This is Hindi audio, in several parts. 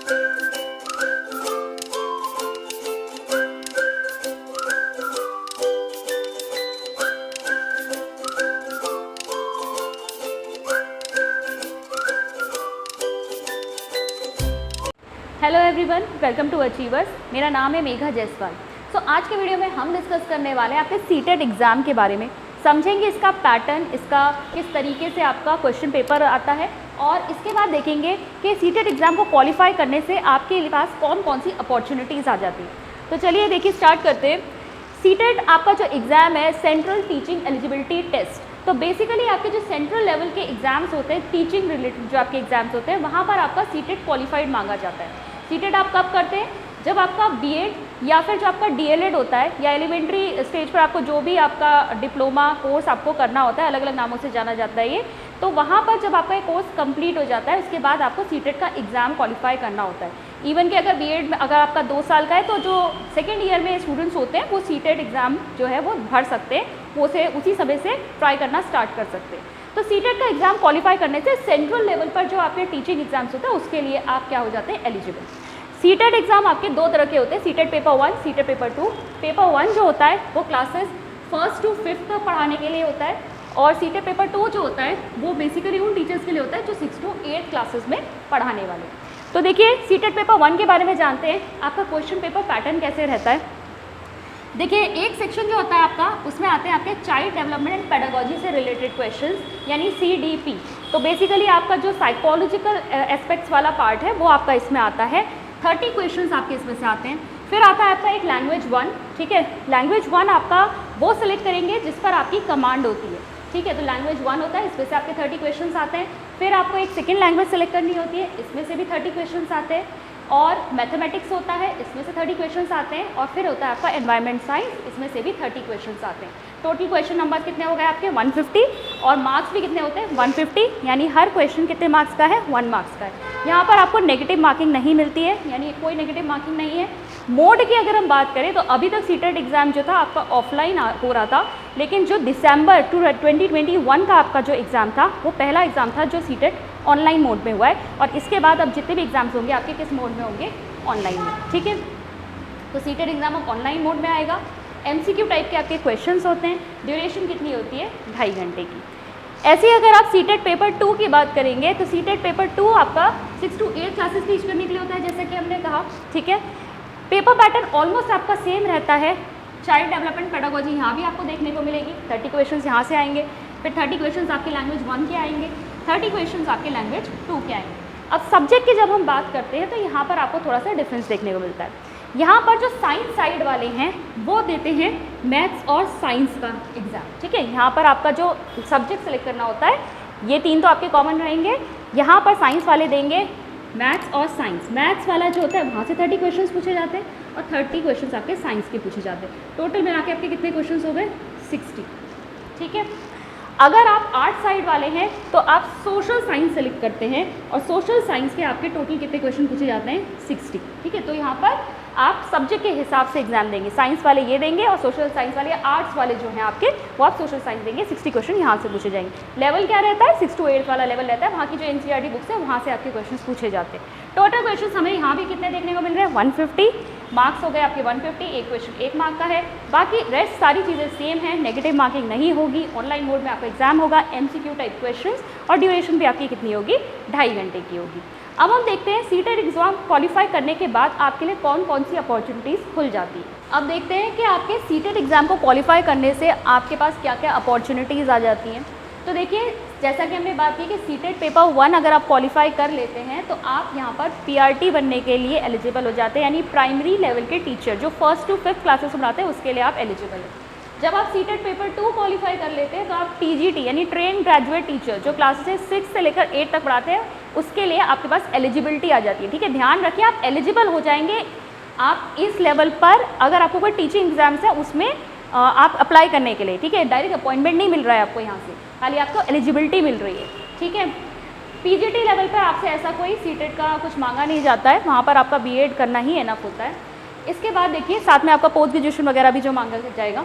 Hello everyone, welcome to Achievers. मेरा नाम है मेघा जायसवाल। आज के वीडियो में हम डिस्कस करने वाले हैं आपके सीटेट एग्ज़ाम के बारे में। समझेंगे इसका पैटर्न, इसका किस तरीके से आपका क्वेश्चन पेपर आता है, और इसके बाद देखेंगे कि सीटेट एग्ज़ाम को क्वालिफाई करने से आपके पास कौन कौन सी अपॉर्चुनिटीज़ आ जाती है। तो चलिए देखिए, स्टार्ट करते हैं। सीटेट आपका जो एग्ज़ाम है, सेंट्रल टीचिंग एलिजिबिलिटी टेस्ट। तो बेसिकली आपके जो सेंट्रल लेवल के एग्ज़ाम्स होते हैं, टीचिंग रिलेटेड जो आपके एग्ज़ाम्स होते हैं, वहाँ पर आपका सीटेट क्वालिफाइड मांगा जाता है। सीटेट आप कब करते हैं? जब आपका बीएड या फिर जो आपका डीएलएड होता है, या एलिमेंट्री स्टेज पर आपको जो भी आपका डिप्लोमा कोर्स आपको करना होता है, अलग अलग नामों से जाना जाता है ये, तो वहाँ पर जब आपका कोर्स कंप्लीट हो जाता है, उसके बाद आपको सीटेट का एग्ज़ाम क्वालिफाई करना होता है। इवन कि अगर बीएड में अगर आपका 2 साल का है, तो जो सेकेंड ईयर में स्टूडेंट्स होते हैं वो सीटेट एग्ज़ाम जो है वो भर सकते हैं, वो से उसी समय से ट्राई करना स्टार्ट कर सकते हैं। तो सीटेट का एग्ज़ाम क्वालिफाई करने से सेंट्रल लेवल पर जो आपके टीचिंग एग्जाम्स होते हैं, उसके लिए आप क्या हो जाते हैं? एलिजिबल। सीटेट एग्ज़ाम आपके 2 तरह के होते हैं, CTET paper 1, CTET paper 2। Paper 1 जो होता है वो क्लासेस 1st to 5th तक पढ़ाने के लिए होता है, और सीटेट पेपर 2 जो होता है वो बेसिकली उन टीचर्स के लिए होता है जो 6th to 8th क्लासेस में पढ़ाने वाले। तो देखिए, सीटेट पेपर 1 के बारे में जानते हैं। आपका क्वेश्चन पेपर पैटर्न कैसे रहता है। देखिए, एक सेक्शन जो होता है आपका, उसमें आते हैं आपके चाइल्ड डेवलपमेंट एंड पेडागोजी से रिलेटेड क्वेश्चंस, यानी CDP। तो बेसिकली आपका जो साइकोलॉजिकल एस्पेक्ट्स वाला पार्ट है वो आपका इसमें आता है। 30 क्वेश्चंस आपके इसमें से आते हैं। फिर आता है आपका एक लैंग्वेज 1, ठीक है। लैंग्वेज 1 आपका वो सिलेक्ट करेंगे जिस पर आपकी कमांड होती है, ठीक है। तो लैंग्वेज 1 होता है, इसमें से आपके 30 क्वेश्चंस आते हैं। फिर आपको एक सेकेंड लैंग्वेज सेलेक्ट करनी होती है, इसमें से भी 30 क्वेश्चंस आते हैं। और मैथमेटिक्स होता है, इसमें से 30 क्वेश्चंस आते हैं। और फिर होता है आपका एनवायरनमेंट साइंस, इसमें से भी 30 क्वेश्चंस आते हैं। टोटल क्वेश्चन नंबर कितने हो गए आपके? 150। और मार्क्स भी कितने होते हैं? 150, यानी हर क्वेश्चन कितने मार्क्स का है? 1 मार्क्स का है। यहाँ पर आपको नेगेटिव मार्किंग नहीं मिलती है, यानी कोई नेगेटिव मार्किंग नहीं है। मोड की अगर हम बात करें तो अभी तक सीटेट एग्ज़ाम जो था आपका ऑफलाइन हो रहा था, लेकिन जो दिसंबर 2021 का आपका जो एग्ज़ाम था वो पहला एग्ज़ाम था जो सीटेट ऑनलाइन मोड में हुआ है। और इसके बाद अब जितने भी एग्ज़ाम्स होंगे आपके किस मोड में होंगे? ऑनलाइन में, ठीक है। तो सीटेट एग्ज़ाम अब ऑनलाइन मोड में आएगा। MCQ टाइप के आपके क्वेश्चंस होते हैं। ड्यूरेशन कितनी होती है? 2.5 घंटे की। ऐसे ही अगर आप सीटेट पेपर 2 की बात करेंगे तो सीटेट पेपर 2 आपका 6 to 8 क्लासेस टीच करने के लिए होता है, जैसा कि हमने कहा, ठीक है। पेपर पैटर्न ऑलमोस्ट आपका सेम रहता है। चाइल्ड डेवलपमेंट पेडागोजी यहाँ भी आपको देखने को मिलेगी। 30 क्वेश्चंस यहाँ से आएंगे। फिर 30 क्वेश्चंस आपके लैंग्वेज 1 के आएंगे, 30 क्वेश्चंस आपके लैंग्वेज 2 के आएंगे। अब सब्जेक्ट की जब हम बात करते हैं तो यहाँ पर आपको थोड़ा सा डिफरेंस देखने को मिलता है। यहाँ पर जो साइंस साइड वाले हैं वो देते हैं मैथ्स और साइंस का एग्ज़ाम, ठीक है। यहाँ पर आपका जो सब्जेक्ट सेलेक्ट करना होता है, ये 3 तो आपके कॉमन रहेंगे। यहाँ पर साइंस वाले देंगे मैथ्स और साइंस। मैथ्स वाला जो होता है वहाँ से 30 क्वेश्चंस पूछे जाते हैं, और 30 क्वेश्चंस आपके साइंस के पूछे जाते हैं। टोटल मिला के आपके कितने क्वेश्चंस हो गए? 60, ठीक है। अगर आप आर्ट साइड वाले हैं तो आप सोशल साइंस सेलेक्ट करते हैं, और सोशल साइंस के आपके टोटल कितने क्वेश्चन पूछे जाते हैं? 60, ठीक है। तो यहाँ पर आप सब्जेक्ट के हिसाब से एग्जाम देंगे। साइंस वाले ये देंगे, और सोशल साइंस वाले, आर्ट्स वाले जो हैं आपके, वो आप सोशल साइंस देंगे। 60 क्वेश्चन यहाँ से पूछे जाएंगे। लेवल क्या रहता है? 6 to 8 वाला लेवल रहता है। वहाँ की जो NCERT बुक्स है वहाँ से आपके क्वेश्चन पूछे जाते हैं। टोटल क्वेश्चन हमें यहाँ भी कितने देखने को मिल रहे हैं? 150 मार्क्स हो गए आपके। 150, एक क्वेश्चन 1 मार्क का है। बाकी रेस्ट सारी चीज़ें सेम है, नेगेटिव मार्किंग नहीं होगी। ऑनलाइन मोड में आपका एग्जाम होगा, MCQ टाइप क्वेश्चंस, और ड्यूरेशन भी आपकी कितनी होगी? 2.5 घंटे की होगी। अब हम देखते हैं सीटेट एग्ज़ाम क्वालिफाई करने के बाद आपके लिए कौन कौन सी अपॉर्चुनिटीज़ खुल जाती है। अब देखते हैं कि आपके सीटेट एग्ज़ाम को क्वालिफाई करने से आपके पास क्या क्या अपॉर्चुनिटीज़ आ जाती हैं। तो देखिए, जैसा कि हमने बात की कि सीटेट पेपर 1 अगर आप क्वालिफाई कर लेते हैं तो आप यहाँ पर PRT बनने के लिए एलिजिबल हो जाते हैं, यानी प्राइमरी लेवल के टीचर जो 1st to 5th क्लासेस में पढ़ाते हैं, उसके लिए आप एलिजिबल हैं। जब आप सीटेट पेपर 2 क्वालिफाई कर लेते हैं तो आप TGT यानी ट्रेन ग्रेजुएट टीचर जो क्लासेस 6 से लेकर 8 तक पढ़ाते हैं, उसके लिए आपके पास एलिजिबिलिटी आ जाती है, ठीक है। ध्यान रखिए, आप एलिजिबल हो जाएंगे आप इस लेवल पर अगर आपको कोई टीचिंग एग्जाम्स है उसमें आप अप्लाई करने के लिए, ठीक है। डायरेक्ट अपॉइंटमेंट नहीं मिल रहा है आपको यहाँ से, खाली आपको एलिजिबिलिटी मिल रही है, ठीक है। PGT लेवल पर आपसे ऐसा कोई सीटेट का कुछ मांगा नहीं जाता है, वहाँ पर आपका BEd करना ही एनफ होता है। इसके बाद देखिए, साथ में आपका पोस्ट ग्रेजुएशन वगैरह भी जो मांगा जाएगा।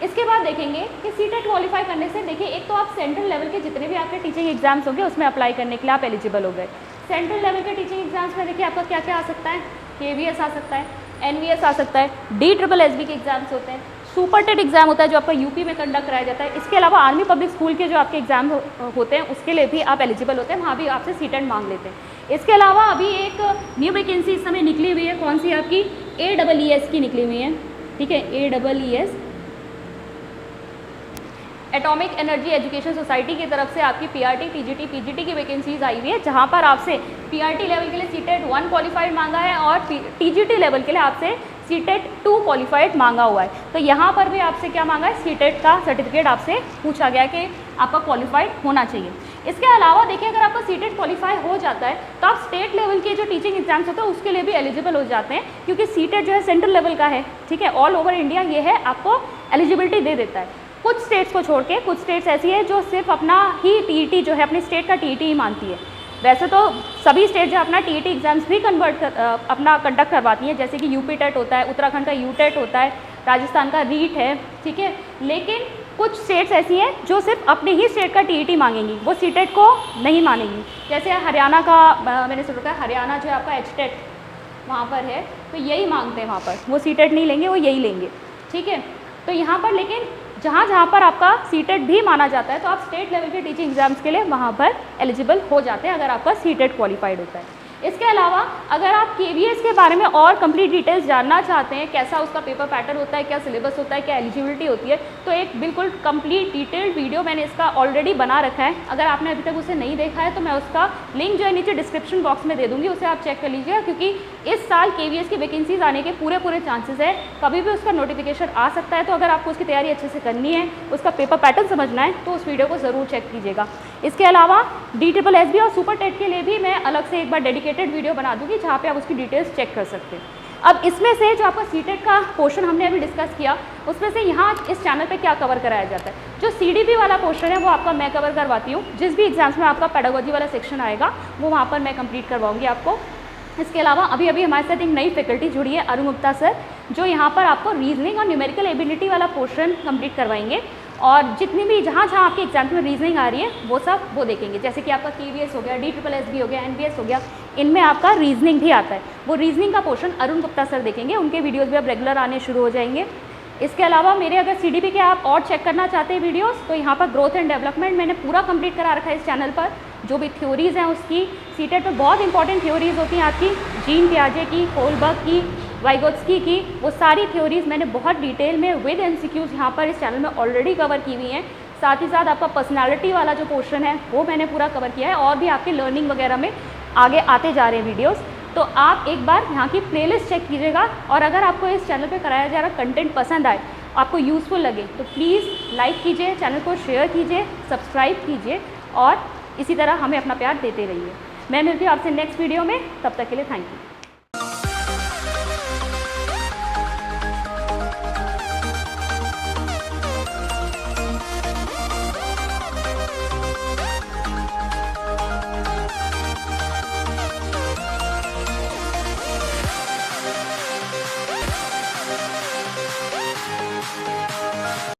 इसके बाद देखेंगे कि सीटेट क्वालिफाई करने से देखिए, एक तो आप सेंट्रल लेवल के जितने भी आपके टीचिंग एग्जाम्स होंगे उसमें अप्लाई करने के लिए आप एलिजिबल हो गए। सेंट्रल लेवल के टीचिंग एग्जाम्स में देखिए आपका क्या क्या आ सकता है, KVS आ सकता है, NVS आ सकता है, DSSB के एग्जाम्स होते हैं, सुपर टेट एग्जाम होता है जो आपका यूपी में कंडक्ट कराया जाता है। इसके अलावा आर्मी पब्लिक स्कूल के जो आपके एग्जाम होते हैं उसके लिए भी आप एलिजिबल होते हैं, वहाँ भी आपसे सीटेट मांग लेते हैं। इसके अलावा अभी एक न्यू वैकेंसी इस समय निकली हुई है, कौन सी आपकी AEES की निकली हुई है, ठीक है, AEES atomic energy education society की तरफ से आपकी PRT, TGT, PGT की वैकेंसीज आई हुई है, जहाँ पर आपसे PRT लेवल के लिए सीटेट 1 क्वालिफाइड मांगा है और TGT लेवल के लिए आपसे सीटेट 2 क्वालिफाइड मांगा हुआ है। तो यहाँ पर भी आपसे क्या मांगा है, सीटेट का सर्टिफिकेट आपसे पूछा गया कि आपका क्वालिफाइड होना चाहिए। इसके अलावा देखिए अगर आपका सीटेट क्वालिफाई हो जाता है तो आप स्टेट लेवल के जो टीचिंग एग्जाम्स होते हैं उसके लिए भी एलिजिबल हो जाते हैं, क्योंकि सीटेट जो है सेंट्रल लेवल का है, ठीक है, ऑल ओवर इंडिया ये है, आपको एलिजिबिलिटी दे देता है। कुछ स्टेट्स को छोड़ के कुछ स्टेट्स ऐसी है जो सिर्फ अपना ही TET जो है अपने स्टेट का TET ही मानती है। वैसे तो सभी स्टेट जो अपना TET एग्जाम्स भी अपना कंडक्ट करवाती हैं, जैसे कि यूपी टेट होता है, उत्तराखंड का यूटेट होता है, राजस्थान का रीट है, ठीक है, लेकिन कुछ स्टेट्स ऐसी हैं जो सिर्फ अपने ही स्टेट का TET मांगेंगी, वो सीटेट को नहीं मानेंगी। जैसे हरियाणा का मैंने सुना था, हरियाणा जो है आपका HTET वहाँ पर है, तो यही मांगते हैं वहाँ पर, वो सीटेट नहीं लेंगे, वो यही लेंगे, ठीक है। तो यहाँ पर लेकिन जहाँ जहाँ पर आपका सीटेट भी माना जाता है तो आप स्टेट लेवल के टीचिंग एग्जाम्स के लिए वहाँ पर एलिजिबल हो जाते हैं अगर आपका सीटेट क्वालिफाइड होता है। इसके अलावा अगर आप KVS के बारे में और कंप्लीट डिटेल्स जानना चाहते हैं, कैसा उसका पेपर पैटर्न होता है, क्या सिलेबस होता है, क्या एलिजिबिलिटी होती है, तो एक बिल्कुल कंप्लीट डिटेल्ड वीडियो मैंने इसका ऑलरेडी बना रखा है। अगर आपने अभी तक उसे नहीं देखा है तो मैं उसका लिंक जो है नीचे डिस्क्रिप्शन बॉक्स में दे दूँगी, उसे आप चेक कर लीजिएगा, क्योंकि इस साल KVS की वैकेंसीज आने के पूरे चांसेस है, कभी भी उसका नोटिफिकेशन आ सकता है। तो अगर आपको उसकी तैयारी अच्छे से करनी है, उसका पेपर पैटर्न समझना है, तो उस वीडियो को ज़रूर चेक कीजिएगा। इसके अलावा DSSB और सुपर टेट के लिए भी मैं अलग से एक बार डेडिकेटेड वीडियो बना दूंगी जहाँ पे आप उसकी डिटेल्स चेक कर सकते हैं। अब इसमें से जो आपका सीटेट का पोर्शन हमने अभी डिस्कस किया, उसमें से यहाँ इस चैनल पे क्या कवर कराया जाता है, जो CDP वाला पोर्शन है वो आपका मैं कवर करवाती हूँ। जिस भी एग्जाम्स में आपका पेडागोजी वाला सेक्शन आएगा वो वहाँ पर मैं कंप्लीट करवाऊँगी आपको। इसके अलावा अभी हमारे साथ एक नई फैकल्टी जुड़ी है, अरुण गुप्ता सर, जो यहाँ पर आपको रीजनिंग और न्यूमेरिकल एबिलिटी वाला पोर्शन कंप्लीट करवाएंगे, और जितनी भी जहाँ आपके एग्जाम में रीजनिंग आ रही है वो देखेंगे। जैसे कि आपका KVS हो गया, DSSB हो गया, NVS हो गया, इनमें आपका रीजनिंग भी आता है, वो रीजनिंग का पोर्शन अरुण गुप्ता सर देखेंगे, उनके वीडियोस भी अब रेगुलर आने शुरू हो जाएंगे। इसके अलावा मेरे अगर CDP के आप और चेक करना चाहते हैं वीडियोस, तो यहाँ पर ग्रोथ एंड डेवलपमेंट मैंने पूरा कंप्लीट करा रखा है इस चैनल पर। जो भी थ्योरीज़ हैं उसकी, सीटेट में बहुत इंपॉर्टेंट थ्योरीज़ होती हैं आपकी, जीन पियाजे की, होलबर्ग की, वाइगोत्स्की की, वो सारी थ्योरीज़ मैंने बहुत डिटेल में विद MCQs यहाँ पर इस चैनल में ऑलरेडी कवर की हुई हैं। साथ ही साथ आपका पर्सनालिटी वाला जो पोर्शन है वो मैंने पूरा कवर किया है, और भी आपके लर्निंग वगैरह में आगे आते जा रहे हैं वीडियोस। तो आप एक बार यहाँ की प्लेलिस्ट चेक कीजिएगा, और अगर आपको इस चैनल पे कराया जा रहा कंटेंट पसंद आए, आपको यूज़फुल लगे, तो प्लीज़ लाइक कीजिए, चैनल को शेयर कीजिए, सब्सक्राइब कीजिए, और इसी तरह हमें अपना प्यार देते रहिए। मैं मिलती हूँ आपसे नेक्स्ट वीडियो में, तब तक के लिए थैंक यू।